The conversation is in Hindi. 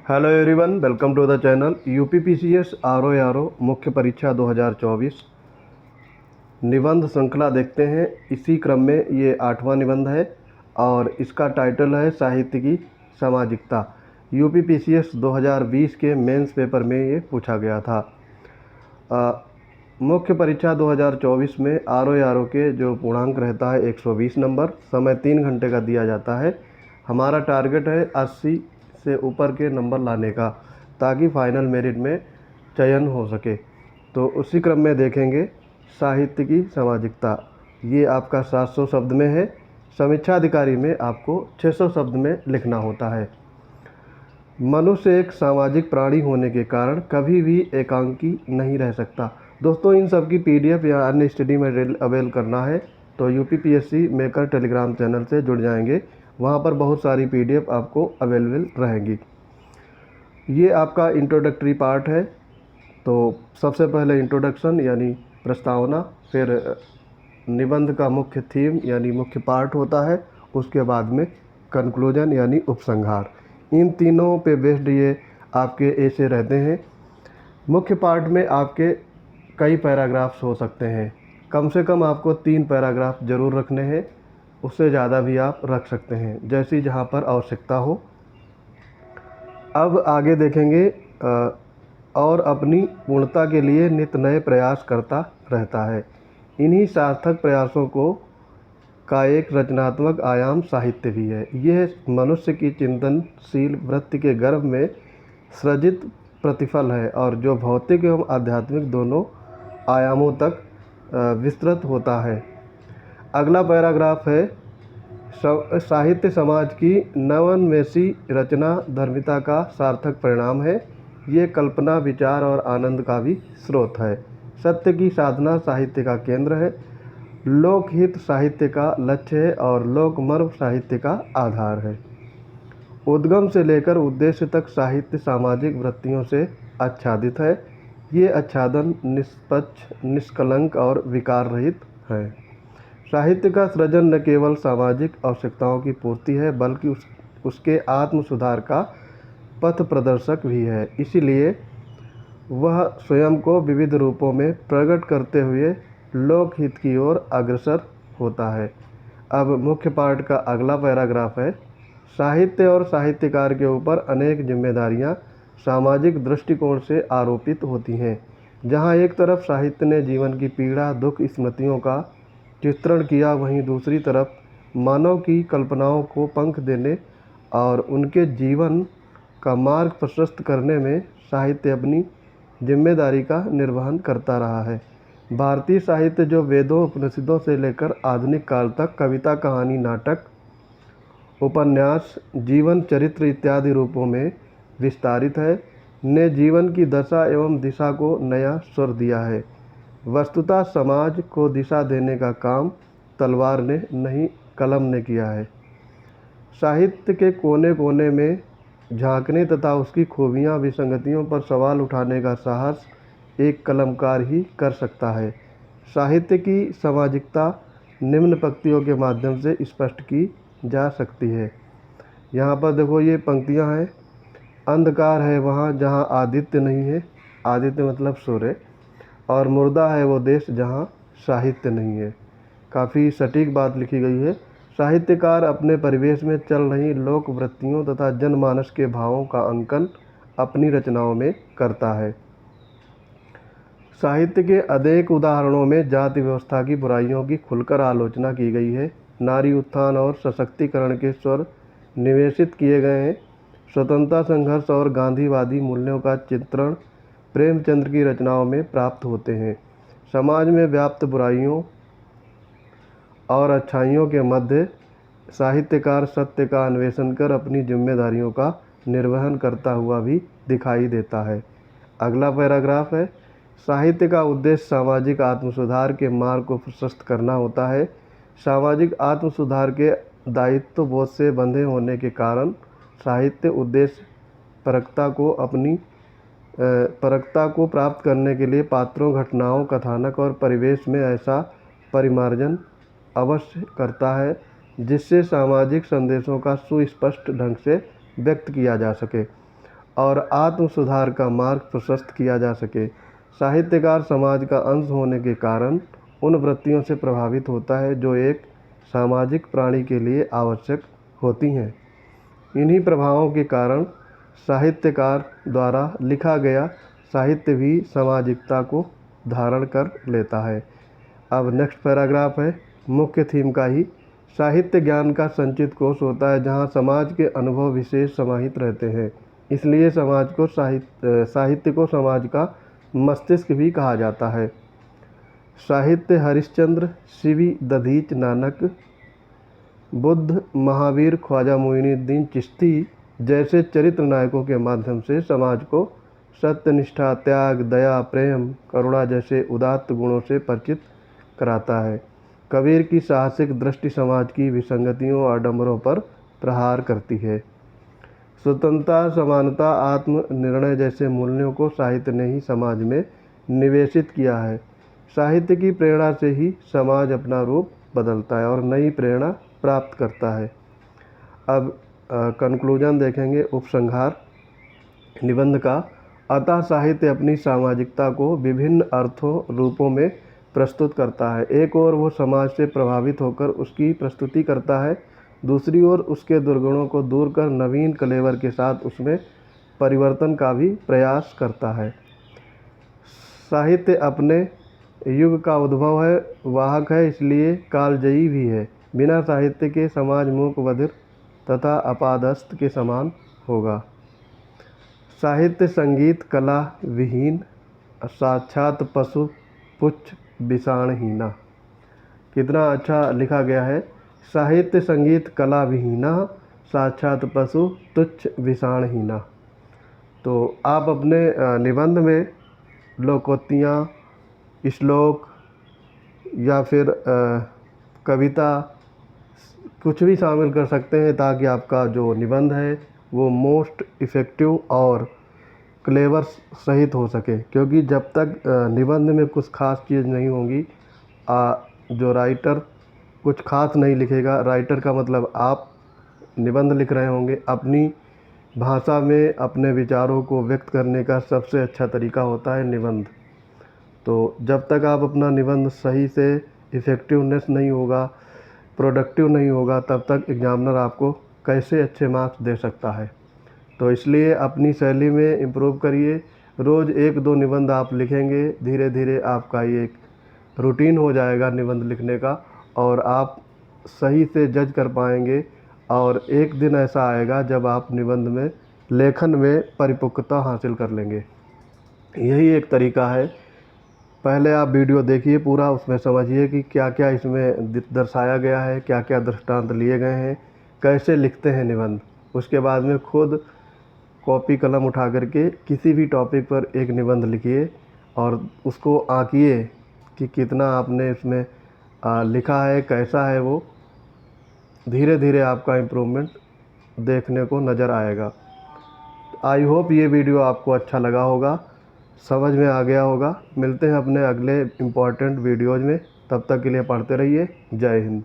Hello everyone, welcome to the channel. UPPCS RO मुख्य परीक्षा 2024 निबंध श्रृंखला देखते हैं। इसी क्रम में ये 8वां निबंध है और इसका टाइटल है साहित्य की सामाजिकता। यूपीपीसीएस 2020 के मेंस पेपर में ये पूछा गया था। मुख्य परीक्षा 2024 में आरओ के जो पूर्णांक रहता है 120 नंबर, समय 3 घंटे का दिया जाता है। हमारा टारगेट है 80 से ऊपर के नंबर लाने का, ताकि फाइनल मेरिट में चयन हो सके। तो उसी क्रम में देखेंगे साहित्य की सामाजिकता। ये आपका 700 शब्द में है। समीक्षा अधिकारी में आपको 600 शब्द में लिखना होता है। मनुष्य एक सामाजिक प्राणी होने के कारण कभी भी एकांकी नहीं रह सकता। दोस्तों, इन सब की पीडीएफ या अन्य स्टडी मटेरियल अवेल करना है तो यूपीपीएससी मेकर टेलीग्राम चैनल से जुड़ जाएंगे। वहाँ पर बहुत सारी पीडीएफ आपको अवेलेबल रहेंगी। ये आपका इंट्रोडक्टरी पार्ट है। तो सबसे पहले इंट्रोडक्शन यानी प्रस्तावना, फिर निबंध का मुख्य थीम यानी मुख्य पार्ट होता है, उसके बाद में कंक्लूजन यानी उपसंहार। इन तीनों पे बेस्ड ये आपके ऐसे रहते हैं। मुख्य पार्ट में आपके कई पैराग्राफ्स हो सकते हैं। कम से कम आपको 3 पैराग्राफ ज़रूर रखने हैं, उससे ज़्यादा भी आप रख सकते हैं, जैसी जहाँ पर आवश्यकता हो। अब आगे देखेंगे और अपनी पूर्णता के लिए नित नए प्रयास करता रहता है। इन्हीं सार्थक प्रयासों का एक रचनात्मक आयाम साहित्य भी है। यह मनुष्य की चिंतनशील वृत्ति के गर्भ में सृजित प्रतिफल है और जो भौतिक एवं आध्यात्मिक दोनों आयामों तक विस्तृत होता है। अगला पैराग्राफ है साहित्य समाज की नवोन्मेषी रचना धर्मिता का सार्थक परिणाम है। ये कल्पना, विचार और आनंद का भी स्रोत है। सत्य की साधना साहित्य का केंद्र है। लोकहित साहित्य का लक्ष्य है और लोकमर्म साहित्य का आधार है। उद्गम से लेकर उद्देश्य तक साहित्य सामाजिक वृत्तियों से आच्छादित है। ये आच्छादन निष्पक्ष, निष्कलंक और विकार रहित है। साहित्य का सृजन न केवल सामाजिक आवश्यकताओं की पूर्ति है, बल्कि उसके आत्म सुधार का पथ प्रदर्शक भी है। इसीलिए वह स्वयं को विविध रूपों में प्रकट करते हुए लोकहित की ओर अग्रसर होता है। अब मुख्य पार्ट का अगला पैराग्राफ है साहित्य और साहित्यकार के ऊपर अनेक जिम्मेदारियां सामाजिक दृष्टिकोण से आरोपित होती हैं। जहां एक तरफ साहित्य ने जीवन की पीड़ा, दुख, स्मृतियों का चित्रण किया, वहीं दूसरी तरफ मानव की कल्पनाओं को पंख देने और उनके जीवन का मार्ग प्रशस्त करने में साहित्य अपनी जिम्मेदारी का निर्वहन करता रहा है। भारतीय साहित्य, जो वेदों, उपनिषदों से लेकर आधुनिक काल तक कविता, कहानी, नाटक, उपन्यास, जीवन चरित्र इत्यादि रूपों में विस्तारित है, ने जीवन की दशा एवं दिशा को नया स्वर दिया है। वस्तुतः समाज को दिशा देने का काम तलवार ने नहीं, कलम ने किया है। साहित्य के कोने कोने में झांकने तथा उसकी खूबियां, विसंगतियों पर सवाल उठाने का साहस एक कलमकार ही कर सकता है। साहित्य की सामाजिकता निम्न पंक्तियों के माध्यम से स्पष्ट की जा सकती है। यहाँ पर देखो, ये पंक्तियाँ हैं। अंधकार है वहाँ जहाँ आदित्य नहीं है, आदित्य मतलब सूर्य, और मुर्दा है वो देश जहाँ साहित्य नहीं है। काफ़ी सटीक बात लिखी गई है। साहित्यकार अपने परिवेश में चल रही लोक वृत्तियों तथा जनमानस के भावों का अंकन अपनी रचनाओं में करता है। साहित्य के अनेक उदाहरणों में जाति व्यवस्था की बुराइयों की खुलकर आलोचना की गई है। नारी उत्थान और सशक्तिकरण के स्वर निवेशित किए गए हैं। स्वतंत्रता संघर्ष और गांधीवादी मूल्यों का चित्रण प्रेमचंद्र की रचनाओं में प्राप्त होते हैं। समाज में व्याप्त बुराइयों और अच्छाइयों के मध्य साहित्यकार सत्य का अन्वेषण कर अपनी जिम्मेदारियों का निर्वहन करता हुआ भी दिखाई देता है। अगला पैराग्राफ है साहित्य का उद्देश्य सामाजिक आत्मसुधार के मार्ग को प्रशस्त करना होता है। सामाजिक आत्मसुधार के दायित्व बोध से बंधे होने के कारण साहित्य उद्देश्य परकता को प्राप्त करने के लिए पात्रों, घटनाओं, कथानक और परिवेश में ऐसा परिमार्जन अवश्य करता है जिससे सामाजिक संदेशों का सुस्पष्ट ढंग से व्यक्त किया जा सके और आत्म सुधार का मार्ग प्रशस्त किया जा सके। साहित्यकार समाज का अंश होने के कारण उन वृत्तियों से प्रभावित होता है जो एक सामाजिक प्राणी के लिए आवश्यक होती हैं। इन्हीं प्रभावों के कारण साहित्यकार द्वारा लिखा गया साहित्य भी सामाजिकता को धारण कर लेता है। अब नेक्स्ट पैराग्राफ है मुख्य थीम का ही। साहित्य ज्ञान का संचित कोश होता है जहाँ समाज के अनुभव विशेष समाहित रहते हैं। इसलिए समाज को साहित्य को समाज का मस्तिष्क भी कहा जाता है। साहित्य हरिश्चंद्र, सीवी दधीच नानक, बुद्ध, महावीर, ख्वाजा मोइनुद्दीन चिश्ती जैसे चरित्र नायकों के माध्यम से समाज को सत्यनिष्ठा, त्याग, दया, प्रेम, करुणा जैसे उदात्त गुणों से परिचित कराता है। कबीर की साहसिक दृष्टि समाज की विसंगतियों और आडंबरों पर प्रहार करती है। स्वतंत्रता, समानता, आत्म निर्णय जैसे मूल्यों को साहित्य ने ही समाज में निवेशित किया है। साहित्य की प्रेरणा से ही समाज अपना रूप बदलता है और नई प्रेरणा प्राप्त करता है। अब कंक्लूजन देखेंगे उपसंहार निबंध का। अतः साहित्य अपनी सामाजिकता को विभिन्न अर्थों रूपों में प्रस्तुत करता है। एक ओर वो समाज से प्रभावित होकर उसकी प्रस्तुति करता है, दूसरी ओर उसके दुर्गुणों को दूर कर नवीन कलेवर के साथ उसमें परिवर्तन का भी प्रयास करता है। साहित्य अपने युग का उद्भव है, वाहक है, इसलिए कालजयी भी है। बिना साहित्य के समाज मूक, बधिर तथा अपादस्थ के समान होगा। साहित्य संगीत कला विहीन, साक्षात पशु पुच्छ विषाणहीना। कितना अच्छा लिखा गया है। साहित्य संगीत कला विहीना, साक्षात पशु तुच्छ विषाणहीना। तो आप अपने निबंध में लोकोक्तियाँ, श्लोक या फिर कविता कुछ भी शामिल कर सकते हैं ताकि आपका जो निबंध है वो मोस्ट इफ़ेक्टिव और क्लेवर सहित हो सके। क्योंकि जब तक निबंध में कुछ खास चीज़ नहीं होगी, जो राइटर कुछ खास नहीं लिखेगा, राइटर का मतलब आप निबंध लिख रहे होंगे, अपनी भाषा में अपने विचारों को व्यक्त करने का सबसे अच्छा तरीका होता है निबंध। तो जब तक आप अपना निबंध सही से इफ़ेक्टिवनेस नहीं होगा, प्रोडक्टिव नहीं होगा, तब तक एग्जामिनर आपको कैसे अच्छे मार्क्स दे सकता है। तो इसलिए अपनी शैली में इम्प्रूव करिए। रोज़ 1-2 निबंध आप लिखेंगे, धीरे धीरे आपका ये एक रूटीन हो जाएगा निबंध लिखने का और आप सही से जज कर पाएंगे। और एक दिन ऐसा आएगा जब आप निबंध में लेखन में परिपक्वता हासिल कर लेंगे। यही एक तरीका है। पहले आप वीडियो देखिए पूरा, उसमें समझिए कि क्या क्या इसमें दर्शाया गया है, क्या क्या दृष्टांत लिए गए हैं, कैसे लिखते हैं निबंध। उसके बाद में खुद कॉपी कलम उठा करके किसी भी टॉपिक पर एक निबंध लिखिए और उसको आंकिए कि कितना आपने इसमें लिखा है, कैसा है वो। धीरे धीरे आपका इम्प्रूवमेंट देखने को नज़र आएगा। आई होप ये वीडियो आपको अच्छा लगा होगा, समझ में आ गया होगा। मिलते हैं अपने अगले इम्पॉर्टेंट वीडियोज़ में, तब तक के लिए पढ़ते रहिए। जय हिंद।